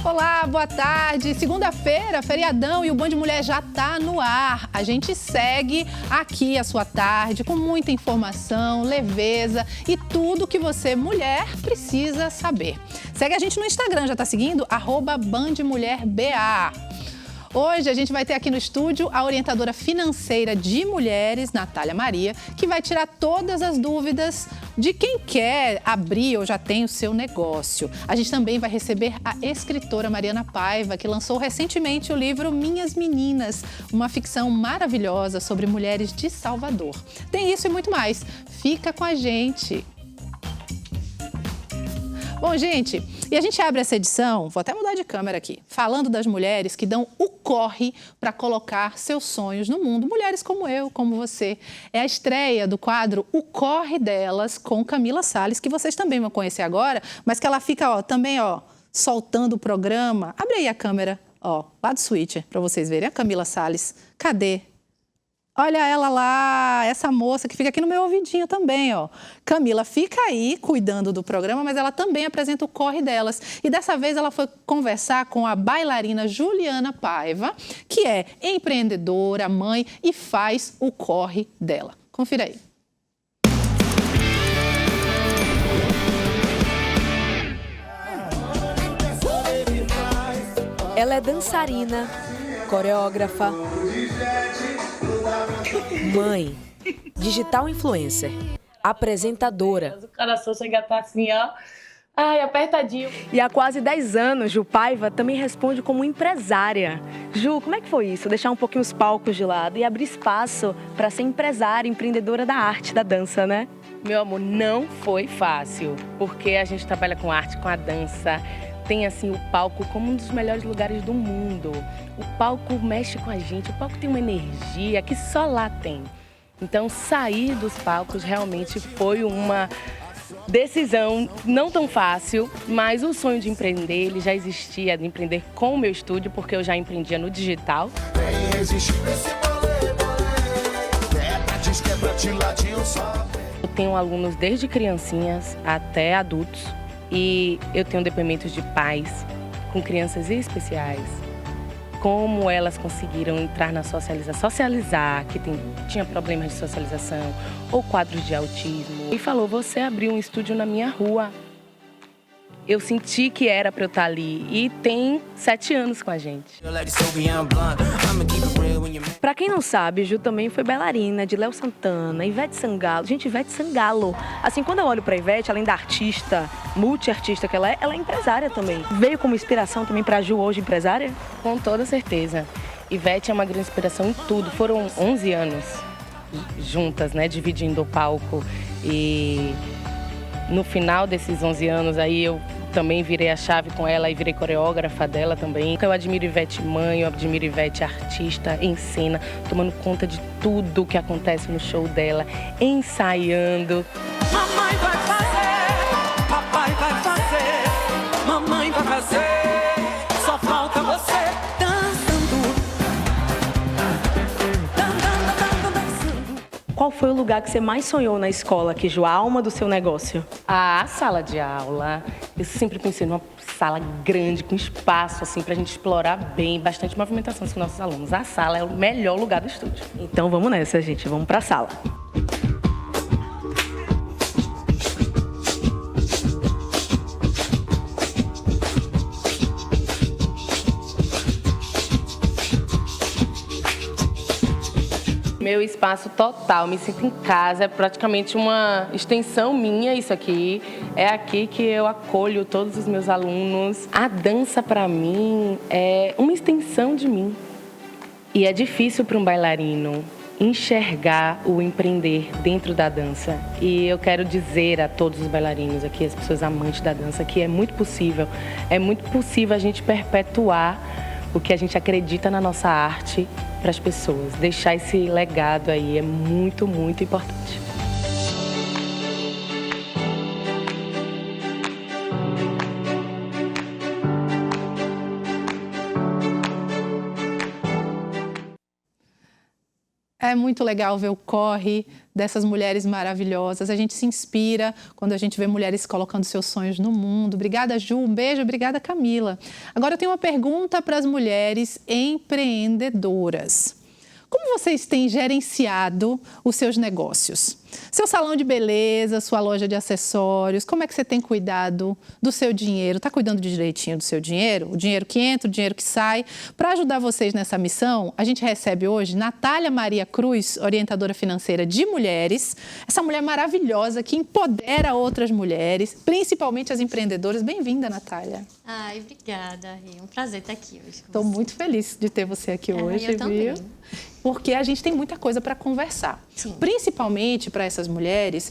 Olá, boa tarde. Segunda-feira, feriadão e o Band Mulher já tá no ar. A gente segue aqui a sua tarde com muita informação, leveza e tudo que você, mulher, precisa saber. Segue a gente no Instagram, já tá seguindo? @BandMulherBA. Hoje a gente vai ter aqui no estúdio a orientadora financeira de mulheres, Natália Maria, que vai tirar todas as dúvidas de quem quer abrir ou já tem o seu negócio. A gente também vai receber a escritora Mariana Paiva, que lançou recentemente o livro Minhas Meninas, uma ficção maravilhosa sobre mulheres de Salvador. Tem isso e muito mais. Fica com a gente! Bom, gente, e a gente abre essa edição, vou até mudar de câmera aqui, falando das mulheres que dão o corre para colocar seus sonhos no mundo. Mulheres como eu, como você. É a estreia do quadro O Corre Delas, com Camila Salles, que vocês também vão conhecer agora, mas que ela fica também soltando o programa. Abre aí a câmera, lá do Switch, para vocês verem. A Camila Salles, cadê? Olha ela lá, essa moça que fica aqui no meu ouvidinho também, Camila fica aí cuidando do programa, mas ela também apresenta o Corre Delas. E dessa vez ela foi conversar com a bailarina Juliana Paiva, que é empreendedora, mãe e faz o Corre dela. Confira aí. Ela é dançarina, coreógrafa, mãe, digital influencer, apresentadora. O coração chega a estar assim, apertadinho. E há quase 10 anos, Ju Paiva também responde como empresária. Ju, como é que foi isso? Deixar um pouquinho os palcos de lado e abrir espaço para ser empresária, empreendedora da arte, da dança, né? Meu amor, não foi fácil, porque a gente trabalha com arte, com a dança. Tem, assim, o palco como um dos melhores lugares do mundo. O palco mexe com a gente, o palco tem uma energia que só lá tem. Então, sair dos palcos realmente foi uma decisão não tão fácil, mas o sonho de empreender, ele já existia, de empreender com o meu estúdio, porque eu já empreendia no digital. Eu tenho alunos desde criancinhas até adultos. E eu tenho depoimentos de pais com crianças especiais, como elas conseguiram entrar na socializar, que tinha problemas de socialização ou quadros de autismo. E falou, você abriu um estúdio na minha rua. Eu senti que era para eu estar ali e tem 7 anos com a gente. Pra quem não sabe, Ju também foi bailarina de Léo Santana, Ivete Sangalo. Gente, Ivete Sangalo. Assim, quando eu olho pra Ivete, além da artista, multiartista que ela é empresária também. Veio como inspiração também pra Ju hoje, empresária? Com toda certeza. Ivete é uma grande inspiração em tudo. Foram 11 anos juntas, né, dividindo o palco. E no final desses 11 anos aí eu também virei a chave com ela e virei coreógrafa dela também. Eu admiro Ivete mãe, eu admiro Ivete artista, em cena, tomando conta de tudo que acontece no show dela, ensaiando. Mamãe vai fazer, papai vai fazer, mamãe vai fazer, só falta você dançando. Qual foi o lugar que você mais sonhou na escola, aqui, Ju, a alma do seu negócio? A sala de aula, eu sempre pensei numa sala grande, com espaço, assim, pra gente explorar bem, bastante movimentação com nossos alunos. A sala é o melhor lugar do estúdio. Então vamos nessa, gente, vamos pra sala. Meu espaço total, me sinto em casa, é praticamente uma extensão minha isso aqui. É aqui que eu acolho todos os meus alunos. A dança, para mim, é uma extensão de mim. E é difícil para um bailarino enxergar o empreender dentro da dança. E eu quero dizer a todos os bailarinos aqui, as pessoas amantes da dança, que é muito possível a gente perpetuar o que a gente acredita na nossa arte para as pessoas. Deixar esse legado aí é muito, muito importante. É muito legal ver o corre dessas mulheres maravilhosas. A gente se inspira quando a gente vê mulheres colocando seus sonhos no mundo. Obrigada, Ju. Um beijo. Obrigada, Camila. Agora eu tenho uma pergunta para as mulheres empreendedoras. Como vocês têm gerenciado os seus negócios? Seu salão de beleza, sua loja de acessórios, como é que você tem cuidado do seu dinheiro? Está cuidando direitinho do seu dinheiro? O dinheiro que entra, o dinheiro que sai? Para ajudar vocês nessa missão, a gente recebe hoje Natália Maria Cruz, orientadora financeira de mulheres. Essa mulher maravilhosa que empodera outras mulheres, principalmente as empreendedoras. Bem-vinda, Natália. Ai, obrigada, Rê. É um prazer estar aqui hoje. Estou muito feliz de ter você aqui hoje, eu também. Viu? Porque a gente tem muita coisa para conversar. Sim. Principalmente para essas mulheres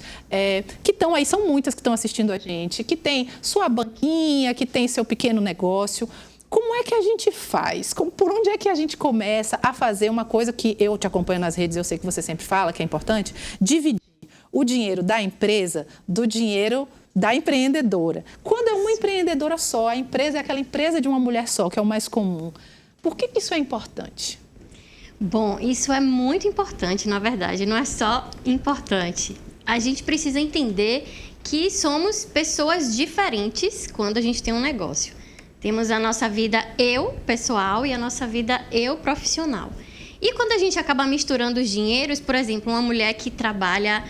que estão aí, são muitas que estão assistindo a gente, que tem sua banquinha, que tem seu pequeno negócio. Como é que a gente faz? Por onde é que a gente começa a fazer uma coisa que eu te acompanho nas redes, eu sei que você sempre fala, que é importante, dividir o dinheiro da empresa do dinheiro da empreendedora. Quando é uma empreendedora só, a empresa é aquela empresa de uma mulher só, que é o mais comum. Por que isso é importante? Bom, isso é muito importante, na verdade, não é só importante. A gente precisa entender que somos pessoas diferentes quando a gente tem um negócio. Temos a nossa vida eu pessoal e a nossa vida eu profissional. E quando a gente acaba misturando os dinheiros, por exemplo, uma mulher que trabalha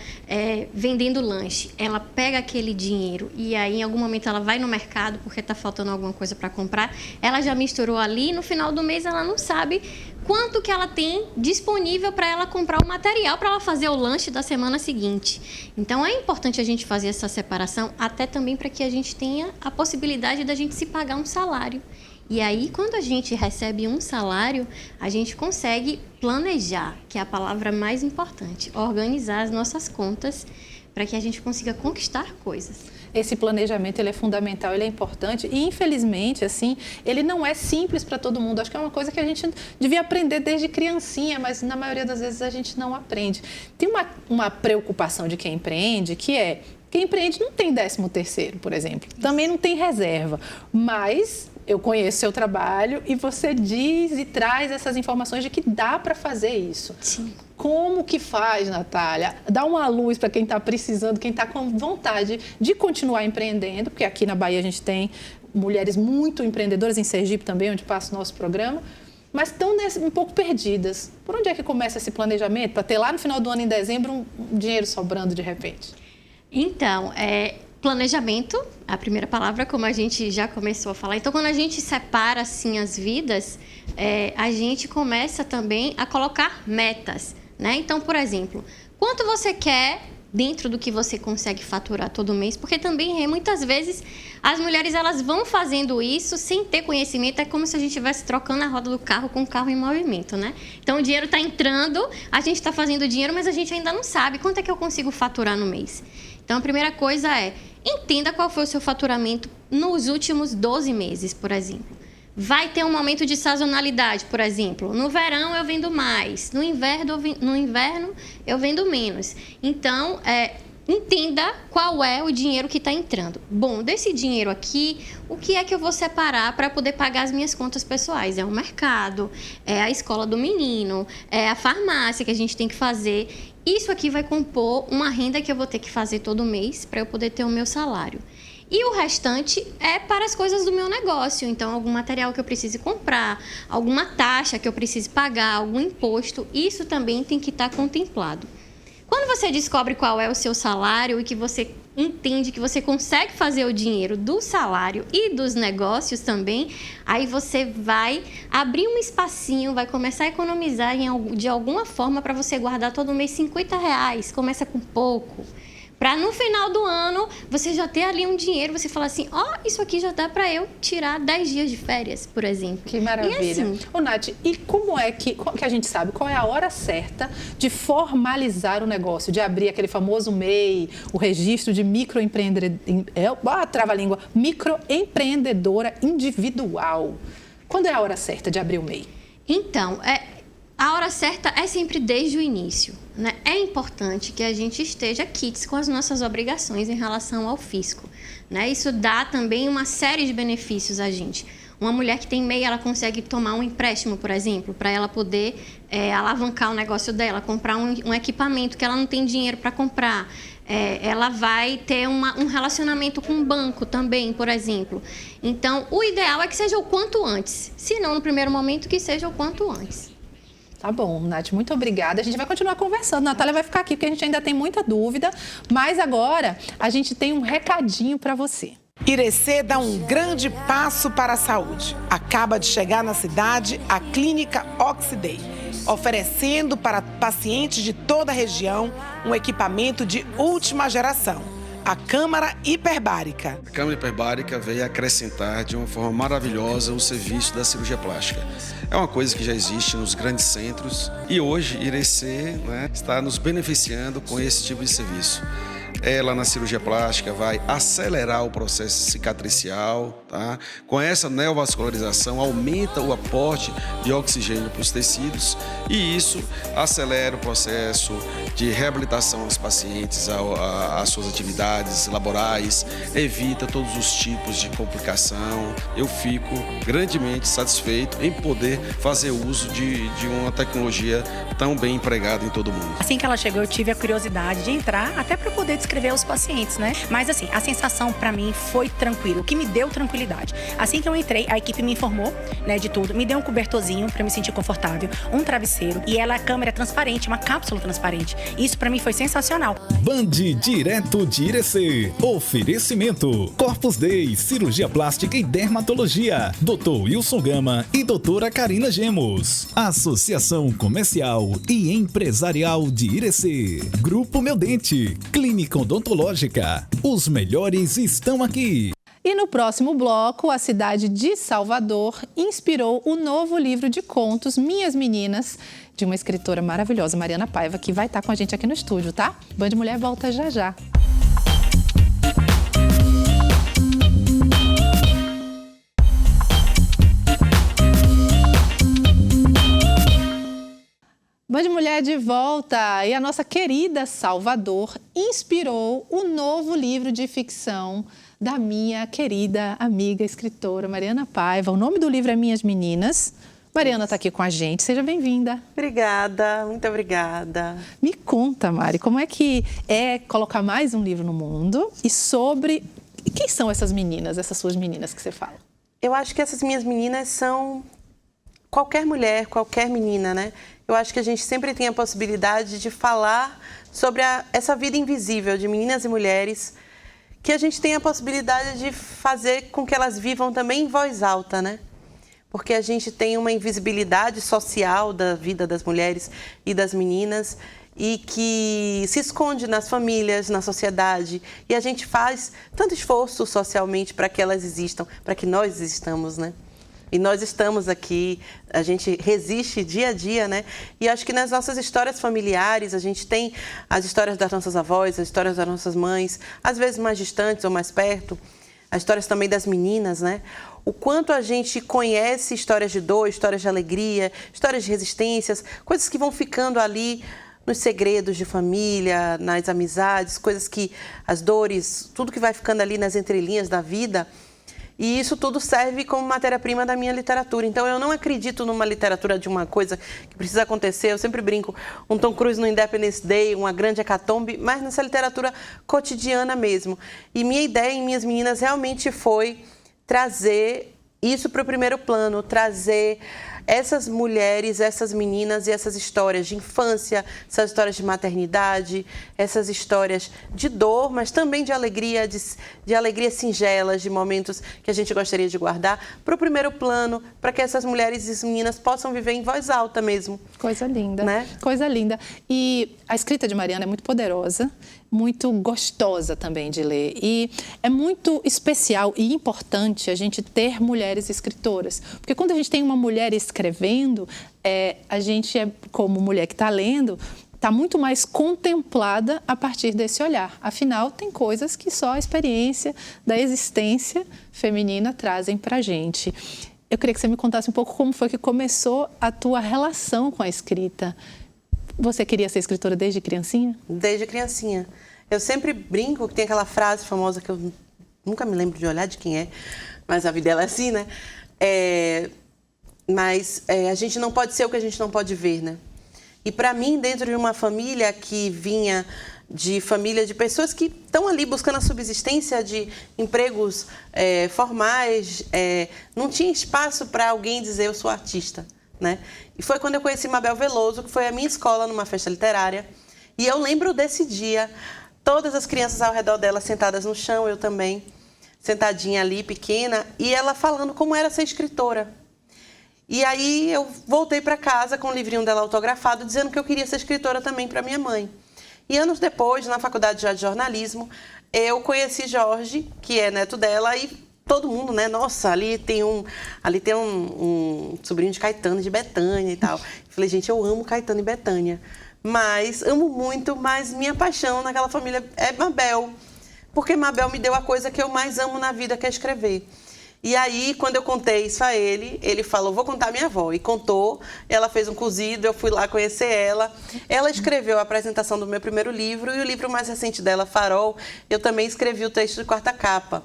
vendendo lanche, ela pega aquele dinheiro e aí em algum momento ela vai no mercado porque está faltando alguma coisa para comprar, ela já misturou ali, no final do mês ela não sabe quanto que ela tem disponível para ela comprar o material para ela fazer o lanche da semana seguinte. Então é importante a gente fazer essa separação até também para que a gente tenha a possibilidade da gente se pagar um salário. E aí, quando a gente recebe um salário, a gente consegue planejar, que é a palavra mais importante, organizar as nossas contas para que a gente consiga conquistar coisas. Esse planejamento ele é fundamental, ele é importante e, infelizmente, assim, ele não é simples para todo mundo. Acho que é uma coisa que a gente devia aprender desde criancinha, mas na maioria das vezes a gente não aprende. Tem uma preocupação de quem empreende, que é, quem empreende não tem 13º, por exemplo, também não tem reserva, mas eu conheço seu trabalho e você diz e traz essas informações de que dá para fazer isso. Sim. Como que faz, Natália? Dá uma luz para quem está precisando, quem está com vontade de continuar empreendendo, porque aqui na Bahia a gente tem mulheres muito empreendedoras, em Sergipe também, onde passa o nosso programa, mas estão um pouco perdidas. Por onde é que começa esse planejamento para ter lá no final do ano, em dezembro, um dinheiro sobrando de repente? Então, planejamento, a primeira palavra, como a gente já começou a falar. Então, quando a gente separa, assim, as vidas, a gente começa também a colocar metas, né? Então, por exemplo, quanto você quer dentro do que você consegue faturar todo mês? Porque também, muitas vezes, as mulheres, elas vão fazendo isso sem ter conhecimento. É como se a gente estivesse trocando a roda do carro com o carro em movimento, né? Então, o dinheiro está entrando, a gente está fazendo dinheiro, mas a gente ainda não sabe quanto é que eu consigo faturar no mês. Então, a primeira coisa é, entenda qual foi o seu faturamento nos últimos 12 meses, por exemplo. Vai ter um momento de sazonalidade, por exemplo. No verão eu vendo mais, no inverno eu vendo menos. Então, entenda qual é o dinheiro que está entrando. Bom, desse dinheiro aqui, o que é que eu vou separar para poder pagar as minhas contas pessoais? É o mercado, é a escola do menino, é a farmácia que a gente tem que fazer. Isso aqui vai compor uma renda que eu vou ter que fazer todo mês para eu poder ter o meu salário. E o restante é para as coisas do meu negócio. Então, algum material que eu precise comprar, alguma taxa que eu precise pagar, algum imposto, isso também tem que estar contemplado. Quando você descobre qual é o seu salário e que você entende que você consegue fazer o dinheiro do salário e dos negócios também, aí você vai abrir um espacinho, vai começar a economizar de alguma forma para você guardar todo mês R$50. Começa com pouco. Para no final do ano, você já ter ali um dinheiro, você falar assim, isso aqui já dá para eu tirar 10 dias de férias, por exemplo. Que maravilha. E assim, Ô, Nath, e como é que a gente sabe qual é a hora certa de formalizar o negócio, de abrir aquele famoso MEI, o registro de microempreendedora individual? Quando é a hora certa de abrir o MEI? Então, a hora certa é sempre desde o início, né? É importante que a gente esteja quites com as nossas obrigações em relação ao fisco, né? Isso dá também uma série de benefícios a gente. Uma mulher que tem MEI, ela consegue tomar um empréstimo, por exemplo, para ela poder alavancar o negócio dela, comprar um equipamento que ela não tem dinheiro para comprar. Ela vai ter um relacionamento com um banco também, por exemplo. Então, o ideal é que seja o quanto antes. Se não no primeiro momento, que seja o quanto antes. Tá bom, Nath, muito obrigada. A gente vai continuar conversando. Natália vai ficar aqui porque a gente ainda tem muita dúvida. Mas agora a gente tem um recadinho para você. Irecê dá um grande passo para a saúde. Acaba de chegar na cidade a Clínica Oxidei, oferecendo para pacientes de toda a região um equipamento de última geração, a câmara hiperbárica. A câmara hiperbárica veio acrescentar de uma forma maravilhosa o serviço da cirurgia plástica. É uma coisa que já existe nos grandes centros e hoje Irecê, está nos beneficiando com esse tipo de serviço. Ela, na cirurgia plástica, vai acelerar o processo cicatricial, tá? Com essa neovascularização, aumenta o aporte de oxigênio para os tecidos e isso acelera o processo de reabilitação dos pacientes, às suas atividades laborais, evita todos os tipos de complicação. Eu fico grandemente satisfeito em poder fazer uso de uma tecnologia tão bem empregada em todo mundo. Assim que ela chegou, eu tive a curiosidade de entrar, até para poder descrever aos pacientes, né? Mas assim, a sensação para mim foi tranquilo, o que me deu tranquilidade. Assim que eu entrei, a equipe me informou, né, de tudo, me deu um cobertorzinho para me sentir confortável, um travesseiro e a câmera é transparente, uma cápsula transparente. Isso para mim foi sensacional. Band direto de Irecê. Oferecimento: Corpus Dei, cirurgia plástica e dermatologia. Dr. Wilson Gama e doutora Karina Gemos. Associação Comercial e Empresarial de Irecê. Grupo Meu Dente, Clínica Odontológica. Os melhores estão aqui. E no próximo bloco, a cidade de Salvador inspirou o novo livro de contos Minhas Meninas, de uma escritora maravilhosa, Mariana Paiva, que vai estar com a gente aqui no estúdio, tá? Band Mulher volta já já. Band Mulher de volta, e a nossa querida Salvador inspirou o novo livro de ficção da minha querida amiga escritora Mariana Paiva. O nome do livro é Minhas Meninas. Mariana está aqui com a gente, seja bem-vinda. Obrigada, muito obrigada. Me conta, Mari, como é que é colocar mais um livro no mundo e sobre quem são essas meninas, essas suas meninas que você fala? Eu acho que essas minhas meninas são qualquer mulher, qualquer menina, né? Eu acho que a gente sempre tem a possibilidade de falar sobre essa vida invisível de meninas e mulheres, que a gente tem a possibilidade de fazer com que elas vivam também em voz alta, né? Porque a gente tem uma invisibilidade social da vida das mulheres e das meninas e que se esconde nas famílias, na sociedade. E a gente faz tanto esforço socialmente para que elas existam, para que nós existamos, né? E nós estamos aqui, a gente resiste dia a dia, né? E acho que nas nossas histórias familiares, a gente tem as histórias das nossas avós, as histórias das nossas mães, às vezes mais distantes ou mais perto, as histórias também das meninas, né? O quanto a gente conhece histórias de dor, histórias de alegria, histórias de resistências, coisas que vão ficando ali nos segredos de família, nas amizades, coisas que, as dores, tudo que vai ficando ali nas entrelinhas da vida. E isso tudo serve como matéria-prima da minha literatura. Então, eu não acredito numa literatura de uma coisa que precisa acontecer. Eu sempre brinco, um Tom Cruise no Independence Day, uma grande hecatombe, mas nessa literatura cotidiana mesmo. E minha ideia em Minhas Meninas realmente foi trazer isso para o primeiro plano, trazer essas mulheres, essas meninas e essas histórias de infância, essas histórias de maternidade, essas histórias de dor, mas também de alegria, de alegrias singelas, de momentos que a gente gostaria de guardar, para o primeiro plano, para que essas mulheres e meninas possam viver em voz alta mesmo. Coisa linda, né? Coisa linda. E a escrita de Mariana é muito poderosa, muito gostosa também de ler. E é muito especial e importante a gente ter mulheres escritoras. Porque quando a gente tem uma mulher escrevendo, a gente, como mulher que está lendo, está muito mais contemplada a partir desse olhar. Afinal, tem coisas que só a experiência da existência feminina trazem para a gente. Eu queria que você me contasse um pouco como foi que começou a tua relação com a escrita. Você queria ser escritora desde criancinha? Desde criancinha. Eu sempre brinco que tem aquela frase famosa que eu nunca me lembro de olhar de quem é, mas a vida ela é assim, né? Mas a gente não pode ser o que a gente não pode ver, né? E para mim, dentro de uma família que vinha de família de pessoas que estão ali buscando a subsistência de empregos formais, não tinha espaço para alguém dizer eu sou artista, né? E foi quando eu conheci Mabel Veloso, que foi a minha escola numa festa literária. E eu lembro desse dia, todas as crianças ao redor dela sentadas no chão, eu também, sentadinha ali, pequena, e ela falando como era ser escritora. E aí eu voltei para casa com o livrinho dela autografado, dizendo que eu queria ser escritora também para minha mãe. E anos depois, na faculdade já de jornalismo, eu conheci Jorge, que é neto dela, e todo mundo, né? Nossa, ali tem um sobrinho de Caetano, de Betânia e tal. Falei, gente, eu amo Caetano e Betânia, mas amo muito, mas minha paixão naquela família é Mabel, porque Mabel me deu a coisa que eu mais amo na vida, que é escrever. E aí, quando eu contei isso a ele, ele falou, vou contar a minha avó. E contou, ela fez um cozido, eu fui lá conhecer ela. Ela escreveu a apresentação do meu primeiro livro e o livro mais recente dela, Farol, eu também escrevi o texto de quarta capa.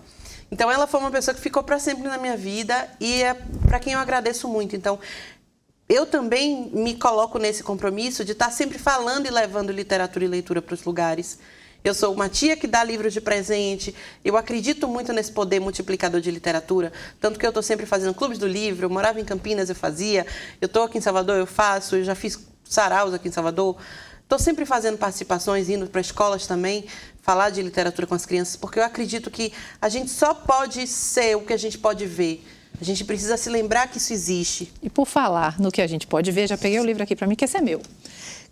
Então, ela foi uma pessoa que ficou para sempre na minha vida e é para quem eu agradeço muito. Então, eu também me coloco nesse compromisso de estar sempre falando e levando literatura e leitura para os lugares. Eu sou uma tia que dá livros de presente, eu acredito muito nesse poder multiplicador de literatura, tanto que eu estou sempre fazendo clubes do livro, eu morava em Campinas, eu fazia, eu estou aqui em Salvador, eu faço, eu já fiz saraus aqui em Salvador, estou sempre fazendo participações, indo para escolas também, falar de literatura com as crianças, porque eu acredito que a gente só pode ser o que a gente pode ver. A gente precisa se lembrar que isso existe. E por falar no que a gente pode ver, já peguei o livro aqui para mim, que esse é meu.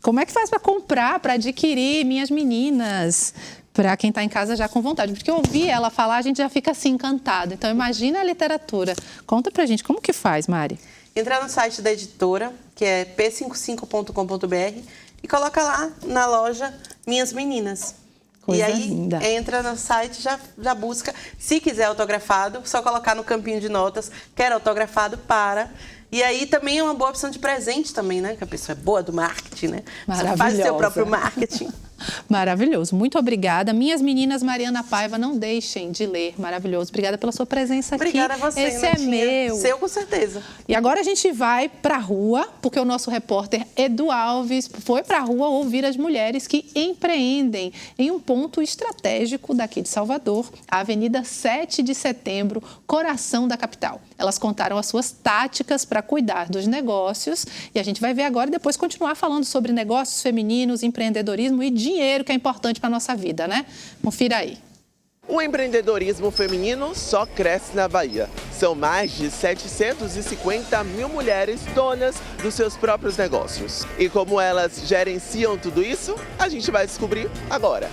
Como é que faz para comprar, para adquirir Minhas Meninas? Para quem está em casa já com vontade. Porque ouvir ela falar, a gente já fica assim, encantado. Então, imagina a literatura. Conta pra gente, como que faz, Mari? Entra no site da editora, que é p55.com.br, e coloca lá na loja Minhas Meninas. Coisa e aí, linda. Entra no site, já busca. Se quiser autografado, só colocar no campinho de notas, quer autografado para... E aí também é uma boa opção de presente também, né? Que a pessoa é boa do marketing, né? Você faz o seu próprio marketing. Maravilhoso. Muito obrigada. Minhas Meninas, Mariana Paiva, não deixem de ler. Maravilhoso. Obrigada pela sua presença aqui. Obrigada a você, Esse é meu. Seu, com certeza. E agora a gente vai para a rua, porque o nosso repórter Edu Alves foi para a rua ouvir as mulheres que empreendem em um ponto estratégico daqui de Salvador, a Avenida 7 de Setembro, coração da capital. Elas contaram as suas táticas para cuidar dos negócios e a gente vai ver agora e depois continuar falando sobre negócios femininos, empreendedorismo e dinheiro, que é importante para a nossa vida, né? Confira aí. O empreendedorismo feminino só cresce na Bahia. São mais de 750 mil mulheres donas dos seus próprios negócios. E como elas gerenciam tudo isso, a gente vai descobrir agora.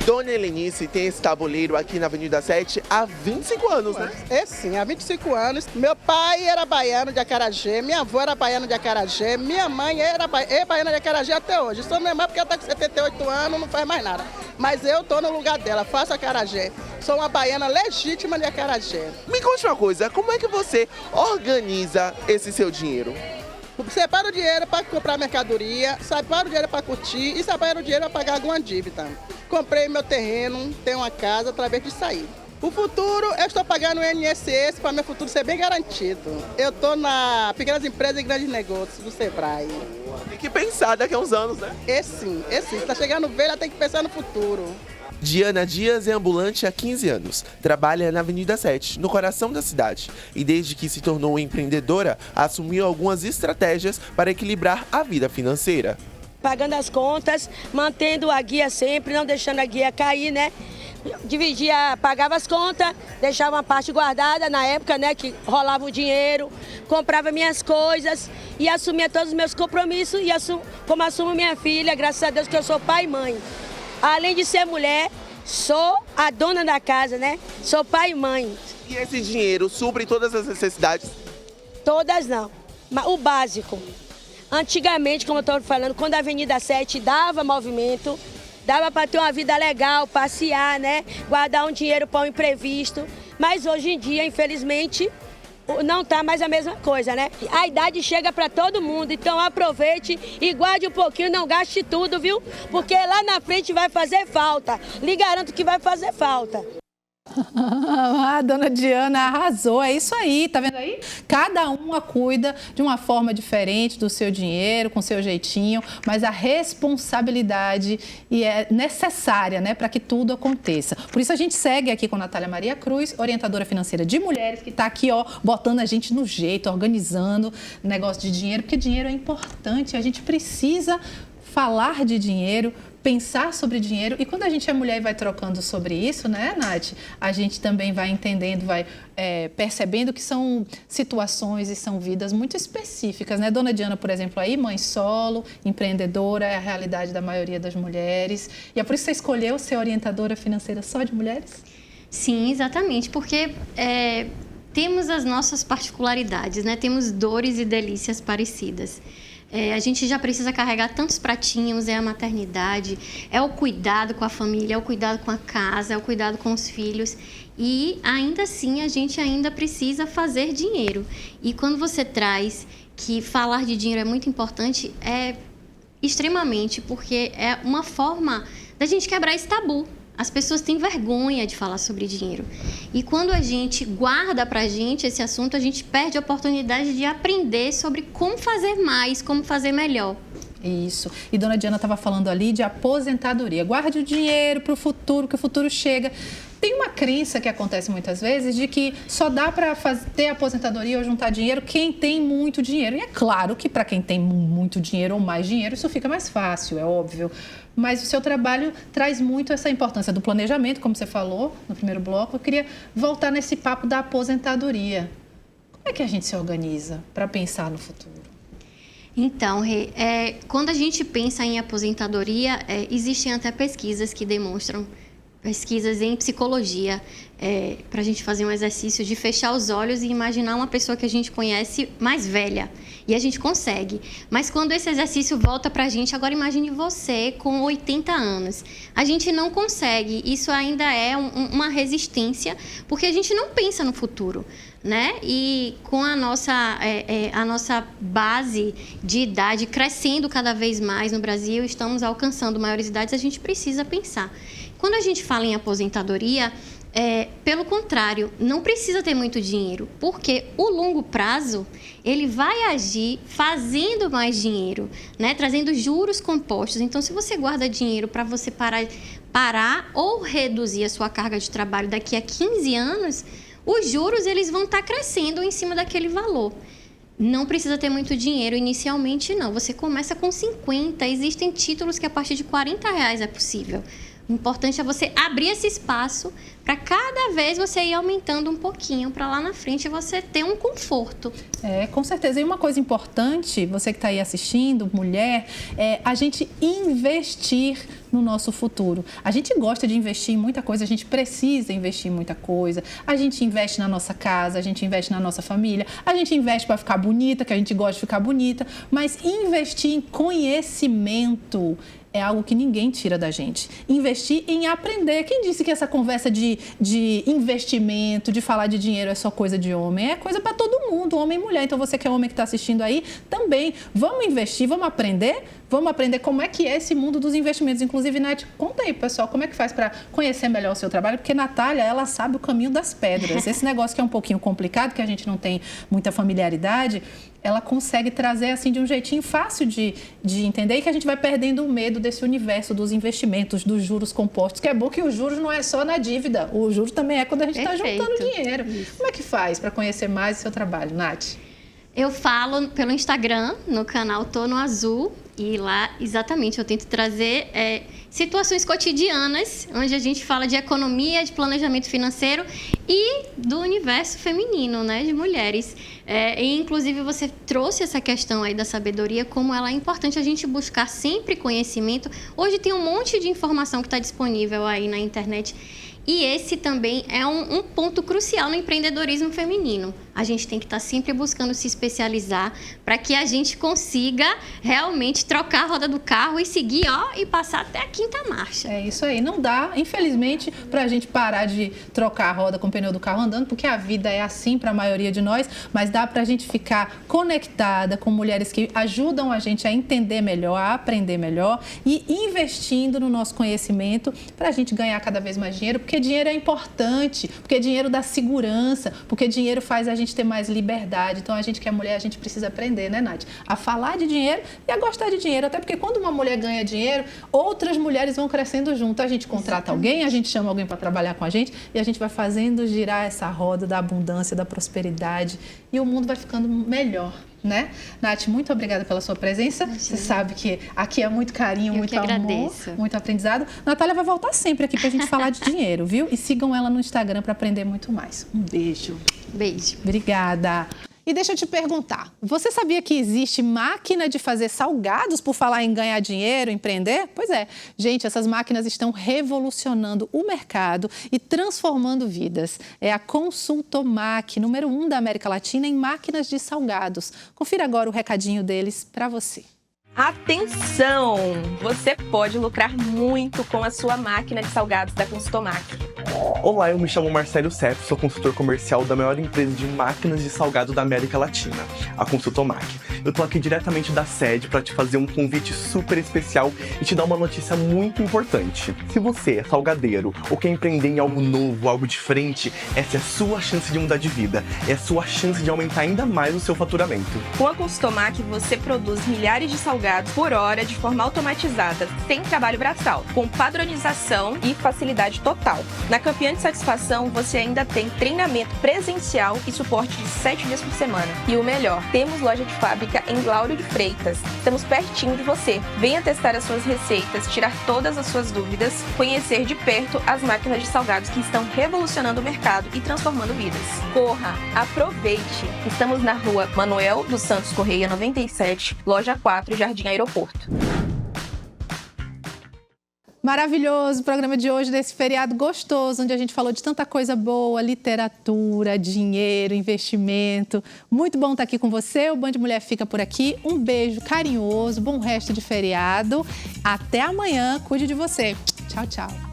Dona Helenice tem esse tabuleiro aqui na Avenida 7 há 25 anos, né? É sim, há 25 anos. Meu pai era baiano de Acarajé, minha avó era baiana de Acarajé, minha mãe é baiana de Acarajé até hoje. Só minha mãe porque ela está com 78 anos, não faz mais nada. Mas eu estou no lugar dela, faço Acarajé. Sou uma baiana legítima de Acarajé. Me conte uma coisa, como é que você organiza esse seu dinheiro? Separa o dinheiro para comprar mercadoria, separa o dinheiro para curtir e separa o dinheiro para pagar alguma dívida. Comprei meu terreno, tenho uma casa através disso aí. O futuro, eu estou pagando o INSS para meu futuro ser bem garantido. Eu estou na Pequenas Empresas e Grandes Negócios do Sebrae. Tem que pensar daqui a uns anos, né? Sim. Está chegando velha, tem que pensar no futuro. Diana Dias é ambulante há 15 anos. Trabalha na Avenida 7, no coração da cidade. E desde que se tornou empreendedora, assumiu algumas estratégias para equilibrar a vida financeira. Pagando as contas, mantendo a guia sempre, não deixando a guia cair, né? Dividia, pagava as contas, deixava uma parte guardada na época, né? Que rolava o dinheiro, comprava minhas coisas e assumia todos os meus compromissos. E como assumo minha filha, graças a Deus que eu sou pai e mãe. Além de ser mulher, sou a dona da casa, né? Sou pai e mãe. E esse dinheiro supre todas as necessidades? Todas não, mas o básico. Antigamente, como eu estou falando, quando a Avenida 7 dava movimento, dava para ter uma vida legal, passear, né? Guardar um dinheiro para um imprevisto. Mas hoje em dia, infelizmente, não está mais a mesma coisa, né? A idade chega para todo mundo, então aproveite e guarde um pouquinho, não gaste tudo, viu? Porque lá na frente vai fazer falta. Lhe garanto que vai fazer falta. A dona Diana arrasou, é isso aí, tá vendo aí? Cada uma cuida de uma forma diferente do seu dinheiro, com seu jeitinho, mas a responsabilidade é necessária, né, para que tudo aconteça. Por isso a gente segue aqui com a Natália Maria Cruz, orientadora financeira de mulheres, que está aqui, ó, botando a gente no jeito, organizando negócio de dinheiro, porque dinheiro é importante, a gente precisa falar de dinheiro, pensar sobre dinheiro, e quando a gente é mulher e vai trocando sobre isso, né, Nath? A gente também vai entendendo, vai percebendo que são situações e são vidas muito específicas, né? Dona Diana, por exemplo, aí, mãe solo, empreendedora, é a realidade da maioria das mulheres. E é por isso que você escolheu ser orientadora financeira só de mulheres? Sim, exatamente, porque temos as nossas particularidades, né? Temos dores e delícias parecidas. A gente já precisa carregar tantos pratinhos, é a maternidade, é o cuidado com a família, é o cuidado com a casa, é o cuidado com os filhos. E ainda assim, a gente ainda precisa fazer dinheiro. E quando você traz que falar de dinheiro é muito importante, é extremamente, porque é uma forma da gente quebrar esse tabu. As pessoas têm vergonha de falar sobre dinheiro. E quando a gente guarda pra gente esse assunto, a gente perde a oportunidade de aprender sobre como fazer mais, como fazer melhor. Isso. E dona Diana estava falando ali de aposentadoria. Guarde o dinheiro para o futuro, que o futuro chega. Tem uma crença que acontece muitas vezes de que só dá para ter aposentadoria ou juntar dinheiro quem tem muito dinheiro. E é claro que para quem tem muito dinheiro ou mais dinheiro, isso fica mais fácil, é óbvio. Mas o seu trabalho traz muito essa importância do planejamento, como você falou no primeiro bloco. Eu queria voltar nesse papo da aposentadoria. Como é que a gente se organiza para pensar no futuro? Então, Rê, quando a gente pensa em aposentadoria, existem até pesquisas que demonstram, pesquisas em psicologia, para a gente fazer um exercício de fechar os olhos e imaginar uma pessoa que a gente conhece mais velha. E a gente consegue. Mas quando esse exercício volta para a gente, agora imagine você com 80 anos. A gente não consegue. Isso ainda é uma resistência, porque a gente não pensa no futuro, né? E com a nossa base de idade crescendo cada vez mais no Brasil, estamos alcançando maiores idades, a gente precisa pensar. Quando a gente fala em aposentadoria, pelo contrário, não precisa ter muito dinheiro, porque o longo prazo, ele vai agir fazendo mais dinheiro, né? Trazendo juros compostos. Então, se você guarda dinheiro para você parar ou reduzir a sua carga de trabalho daqui a 15 anos, os juros eles vão estar crescendo em cima daquele valor. Não precisa ter muito dinheiro inicialmente, não. Você começa com 50, existem títulos que a partir de R$40 é possível. O importante é você abrir esse espaço para cada vez você ir aumentando um pouquinho, para lá na frente você ter um conforto. Com certeza. E uma coisa importante, você que está aí assistindo, mulher, é a gente investir no nosso futuro. A gente gosta de investir em muita coisa, a gente precisa investir em muita coisa. A gente investe na nossa casa, a gente investe na nossa família, a gente investe para ficar bonita, que a gente gosta de ficar bonita, mas investir em conhecimento é algo que ninguém tira da gente. Investir em aprender. Quem disse que essa conversa de investimento, de falar de dinheiro é só coisa de homem? É coisa para todo mundo, homem e mulher. Então você que é homem que está assistindo aí, também vamos investir, vamos aprender como é que é esse mundo dos investimentos. Inclusive, Nath, conta aí, pessoal, como é que faz para conhecer melhor o seu trabalho, porque Natália, ela sabe o caminho das pedras. Esse negócio que é um pouquinho complicado, que a gente não tem muita familiaridade, ela consegue trazer assim de um jeitinho fácil de entender, e que a gente vai perdendo o medo desse universo dos investimentos, dos juros compostos, que é bom que os juros não é só na dívida, o juro também é quando a gente está juntando dinheiro. Isso. Como é que faz para conhecer mais o seu trabalho, Nath? Eu falo pelo Instagram, no canal Tô no Azul, e lá, exatamente, eu tento trazer situações cotidianas, onde a gente fala de economia, de planejamento financeiro e do universo feminino, né, de mulheres. E, inclusive, você trouxe essa questão aí da sabedoria, como ela é importante a gente buscar sempre conhecimento. Hoje tem um monte de informação que está disponível aí na internet. E esse também é um ponto crucial no empreendedorismo feminino. A gente tem que estar sempre buscando se especializar para que a gente consiga realmente trocar a roda do carro e seguir, e passar até a 5ª marcha. É isso aí. Não dá, infelizmente, para a gente parar de trocar a roda com o pneu do carro andando, porque a vida é assim para a maioria de nós, mas dá para a gente ficar conectada com mulheres que ajudam a gente a entender melhor, a aprender melhor e investindo no nosso conhecimento para a gente ganhar cada vez mais dinheiro, porque porque dinheiro é importante, porque dinheiro dá segurança, porque dinheiro faz a gente ter mais liberdade. Então, a gente que é mulher, a gente precisa aprender, né, Nath? A falar de dinheiro e a gostar de dinheiro. Até porque quando uma mulher ganha dinheiro, outras mulheres vão crescendo junto. A gente contrata alguém, a gente chama alguém para trabalhar com a gente e a gente vai fazendo girar essa roda da abundância, da prosperidade e o mundo vai ficando melhor, né? Nath, muito obrigada pela sua presença. Você sabe que aqui é muito carinho, muito amor, muito aprendizado. Natália vai voltar sempre aqui pra gente falar de dinheiro, viu? E sigam ela no Instagram para aprender muito mais. Um beijo. Beijo. Obrigada. E deixa eu te perguntar, você sabia que existe máquina de fazer salgados por falar em ganhar dinheiro, empreender? Pois é, gente, essas máquinas estão revolucionando o mercado e transformando vidas. É a Consultomac, número 1 da América Latina em máquinas de salgados. Confira agora o recadinho deles para você. Atenção! Você pode lucrar muito com a sua máquina de salgados da Consultomac. Olá, eu me chamo Marcelo Seff, sou consultor comercial da maior empresa de máquinas de salgado da América Latina, a Consultomac. Eu tô aqui diretamente da sede para te fazer um convite super especial e te dar uma notícia muito importante. Se você é salgadeiro ou quer empreender em algo novo, algo diferente, essa é a sua chance de mudar de vida, é a sua chance de aumentar ainda mais o seu faturamento. Com a Consultomac, você produz milhares de salgados por hora de forma automatizada, sem trabalho braçal, com padronização e facilidade total. Na campeã de satisfação, você ainda tem treinamento presencial e suporte de 7 dias por semana. E o melhor, temos loja de fábrica em Lauro de Freitas. Estamos pertinho de você. Venha testar as suas receitas, tirar todas as suas dúvidas, conhecer de perto as máquinas de salgados que estão revolucionando o mercado e transformando vidas. Corra, aproveite! Estamos na rua Manuel dos Santos Correia 97, loja 4, Jardim Aeroporto. Maravilhoso o programa de hoje, desse feriado gostoso, onde a gente falou de tanta coisa boa, literatura, dinheiro, investimento. Muito bom estar aqui com você. O Band Mulher fica por aqui. Um beijo carinhoso, bom resto de feriado. Até amanhã. Cuide de você. Tchau, tchau.